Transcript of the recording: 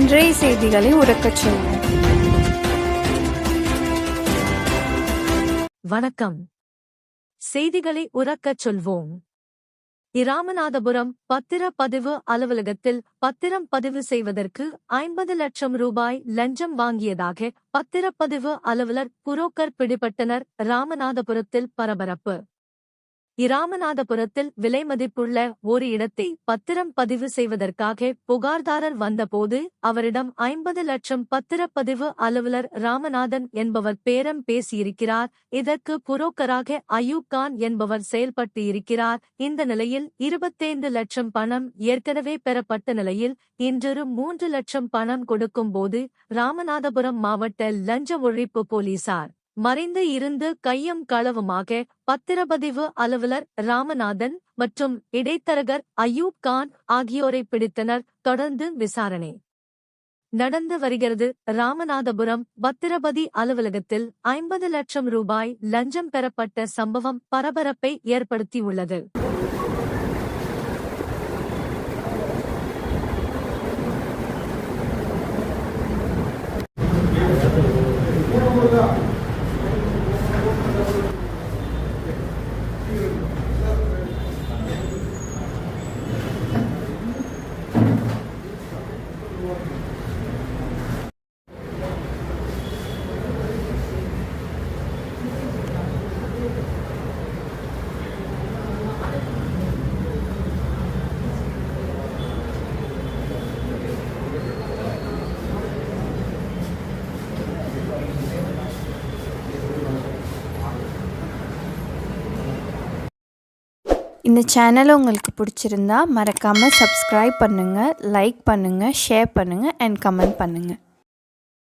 இன்றைய செய்திகளை உறக்கச் சொல்வோம். வணக்கம். செய்திகளை உறக்கச் சொல்வோம். இராமநாதபுரம் பத்திரப்பதிவு அலுவலகத்தில் பத்திரம் பதிவு செய்வதற்கு 50 லட்சம் ரூபாய் லஞ்சம் வாங்கியதாக பத்திரப்பதிவு அலுவலர் புரோக்கர் பிடிபட்டனர். ராமநாதபுரத்தில் பரபரப்பு. இராமநாதபுரத்தில் விலைமதிப்புள்ள ஒரு இடத்தை பத்திரம் பதிவு செய்வதற்காக புகார்தாரர் வந்தபோது அவரிடம் 50 லட்சம் பத்திரப்பதிவு அலுவலர் ராமநாதன் என்பவர் பேரம் பேசியிருக்கிறார். இதற்கு புரோக்கராக அயூப் கான் என்பவர் செயல்பட்டு இருக்கிறார். இந்த நிலையில் 25 லட்சம் பணம் ஏற்கனவே பெறப்பட்ட நிலையில் இன்று 3 லட்சம் பணம் கொடுக்கும்போது ராமநாதபுரம் மாவட்ட லஞ்ச ஒழிப்பு போலீசார் மறைந்து இருந்து கையும் களவுமாக பத்திரப்பதிவு அலுவலர் ராமநாதன் மற்றும் இடைத்தரகர் அயூப் கான் ஆகியோரை பிடித்தனர். தொடர்ந்து விசாரணை நடந்து வருகிறது. ராமநாதபுரம் பத்திரப்பதி அலுவலகத்தில் 50 லட்சம் ரூபாய் லஞ்சம் பெறப்பட்ட சம்பவம் பரபரப்பை ஏற்படுத்தியுள்ளது. இந்த சேனலை உங்களுக்கு பிடிச்சிருந்தா மறக்காமல் சப்ஸ்கிரைப் பண்ணுங்கள், லைக் பண்ணுங்கள், ஷேர் பண்ணுங்கள் அண்ட் கமெண்ட் பண்ணுங்கள்.